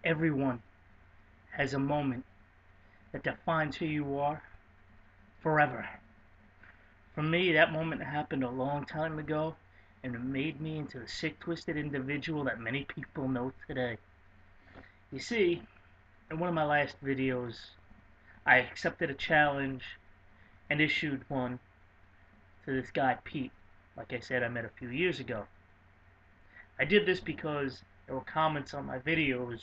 Everyone has a moment that defines who you are forever. For me, that moment happened a long time ago, and it made me into the sick, twisted individual that many people know today. You see, in one of my last videos, I accepted a challenge and issued one to this guy, Pete. Like I said, I met a few years ago. I did this because there were comments on my videos,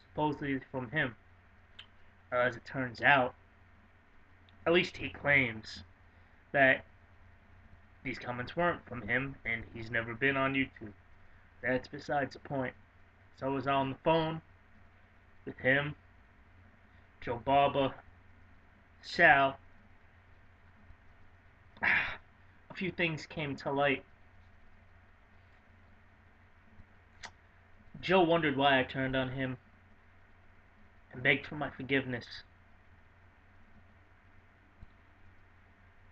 supposedly from him. As it turns out, at least he claims, that these comments weren't from him, and he's never been on YouTube. That's besides the point. So I was on the phone with him, Joe Barba, Sal. A few things came to light. Joe wondered why I turned on him and begged for my forgiveness.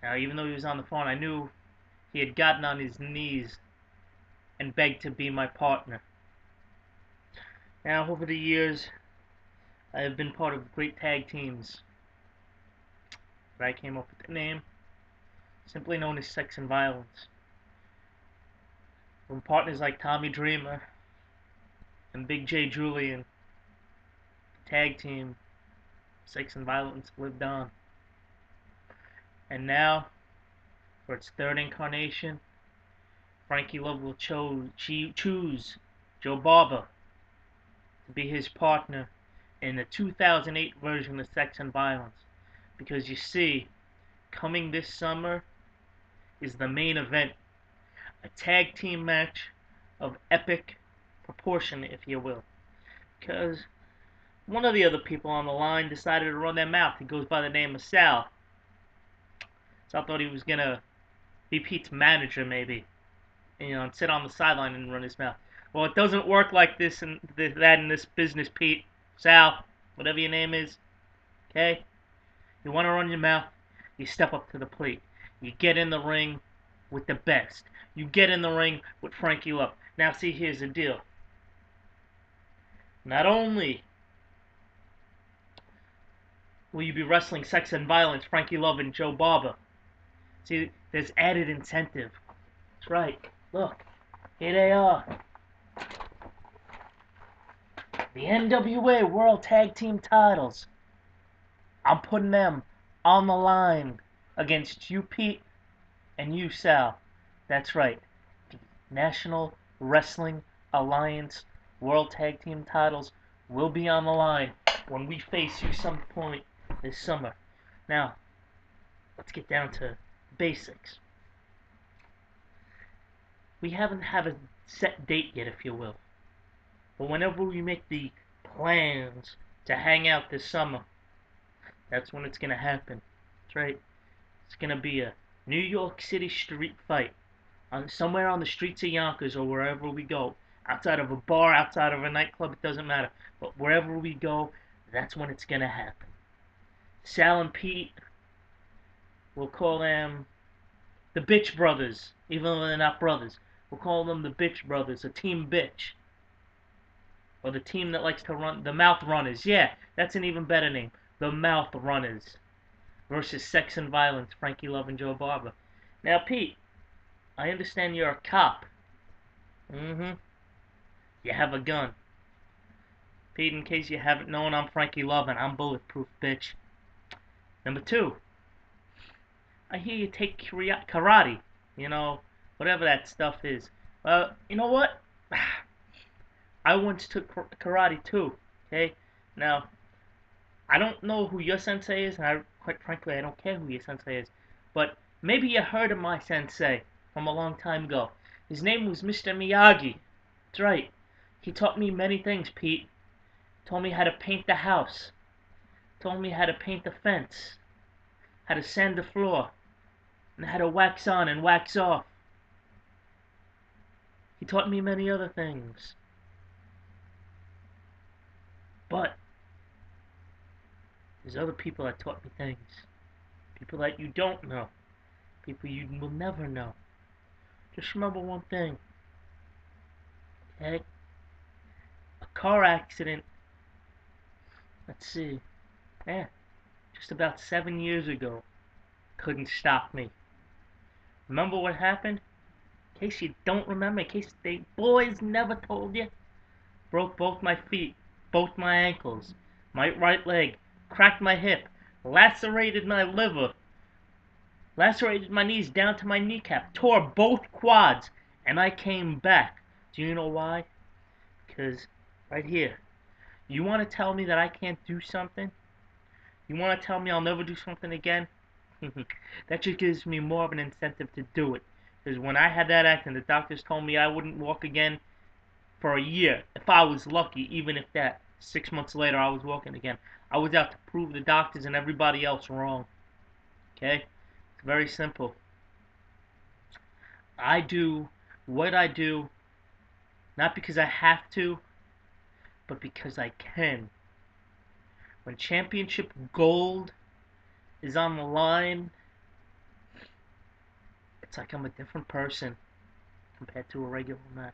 Now, even though he was on the phone, I knew he had gotten on his knees and begged to be my partner. Now, over the years, I have been part of great tag teams. But I came up with the name, simply known as Sex and Violence. From partners like Tommy Dreamer and Big J Julian, the tag team, Sex and Violence lived on. And now, for its third incarnation, Frankie Love will choose Joe Barba to be his partner in the 2008 version of Sex and Violence. Because you see, coming this summer is the main event. A tag team match of epic proportion, if you will. Because one of the other people on the line decided to run their mouth. He goes by the name of Sal. So I thought he was going to be Pete's manager, maybe. And sit on the sideline and run his mouth. Well, it doesn't work like this and that in this business, Pete. Sal, whatever your name is. Okay? You want to run your mouth, you step up to the plate. You get in the ring with the best. You get in the ring with Frankie Love. Now, see, here's the deal. Not only will you be wrestling Sex and Violence, Frankie Love and Joe Barba. See, there's added incentive. That's right. Look, here they are. The NWA World Tag Team titles. I'm putting them on the line against you, Pete, and you, Sal. That's right. The National Wrestling Alliance World Tag Team titles will be on the line when we face you some point this summer. Now, let's get down to basics. We haven't had a set date yet, if you will. But whenever we make the plans to hang out this summer, that's when it's going to happen. That's right. It's going to be a New York City street fight. Somewhere on the streets of Yonkers or wherever we go. Outside of a bar, outside of a nightclub, it doesn't matter. But wherever we go, that's when it's going to happen. Sal and Pete, we'll call them the Bitch Brothers, even though they're not brothers. We'll call them the Bitch Brothers, a Team Bitch. Or the team that likes to run, the Mouth Runners. Yeah, that's an even better name. The Mouth Runners versus Sex and Violence, Frankie Love and Joe Barba. Now, Pete, I understand you're a cop. You have a gun. Pete, in case you haven't known, I'm Frankie Love and I'm bulletproof, bitch. Number 2, I hear you take karate. You know, whatever that stuff is. Well, you know what? I once took karate too, okay? Now, I don't know who your sensei is, and quite frankly, I don't care who your sensei is. But maybe you heard of my sensei from a long time ago. His name was Mr. Miyagi. That's right. He taught me many things, Pete. Told me how to paint the house. Told me how to paint the fence. How to sand the floor. And how to wax on and wax off. He taught me many other things. But there's other people that taught me things. People that you don't know. People you will never know. Just remember one thing. Okay? A car accident, let's see, yeah, just about 7 years ago. Couldn't stop me. Remember what happened? In case you don't remember, in case the boys never told you. Broke both my feet, both my ankles, my right leg, cracked my hip, lacerated my liver, lacerated my knees down to my kneecap, tore both quads, and I came back. Do you know why? Because right here, you want to tell me that I can't do something? You want to tell me I'll never do something again? That just gives me more of an incentive to do it. Because when I had that accident, the doctors told me I wouldn't walk again for a year. If I was lucky, even if that 6 months later I was walking again. I was out to prove the doctors and everybody else wrong. Okay? It's very simple. I do what I do not because I have to, but because I can. When championship gold is on the line, it's like I'm a different person compared to a regular match.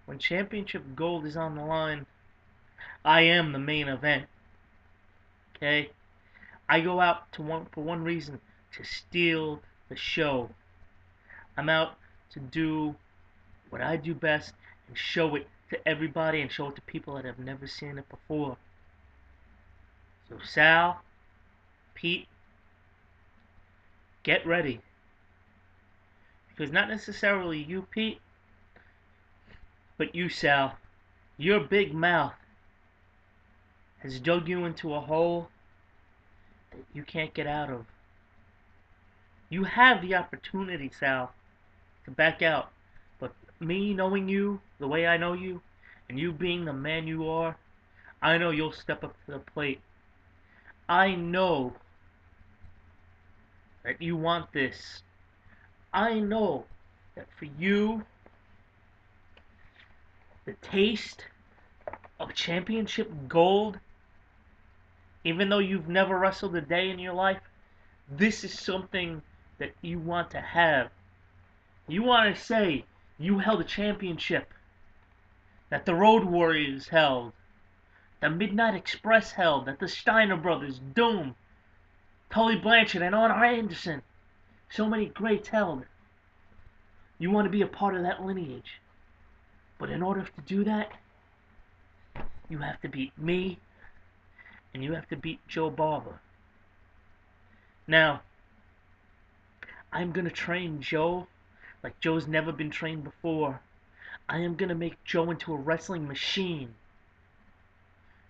When championship gold is on the line, I am the main event. Okay? I go out for one reason, to steal the show. I'm out to do what I do best and show it to everybody and show it to people that have never seen it before. So Sal, Pete, get ready. Because not necessarily you, Pete, but you, Sal. Your big mouth has dug you into a hole that you can't get out of. You have the opportunity, Sal, to back out. But me knowing you the way I know you, and you being the man you are, I know you'll step up to the plate. I know that you want this. I know that for you, the taste of championship gold, even though you've never wrestled a day in your life, this is something that you want to have. You want to say you held a championship, that the Road Warriors held, the Midnight Express held, that the Steiner Brothers, Doom, Tully Blanchard, and Arn Anderson, so many greats held. You want to be a part of that lineage. But in order to do that, you have to beat me, and you have to beat Joe Barba. Now, I'm going to train Joe like Joe's never been trained before. I am going to make Joe into a wrestling machine.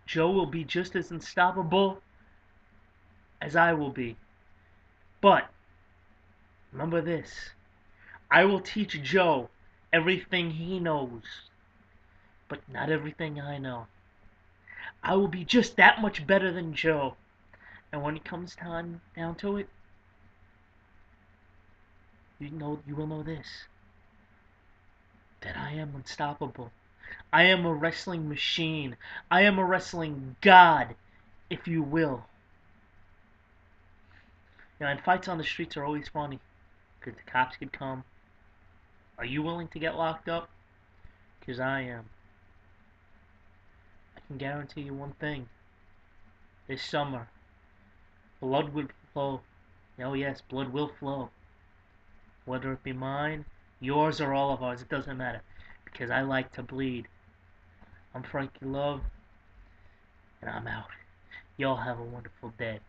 Joe will be just as unstoppable as I will be. But, remember this. I will teach Joe everything he knows, but not everything I know. I will be just that much better than Joe. And when it comes down to it, you will know this. That I am unstoppable. I am a wrestling machine. I am a wrestling god, if you will. And fights on the streets are always funny, because the cops could come. Are you willing to get locked up? Because I am. I can guarantee you one thing. This summer, blood will flow. Oh yes, blood will flow. Whether it be mine, yours, or all of ours, it doesn't matter. Because I like to bleed. I'm Frankie Love, and I'm out. Y'all have a wonderful day.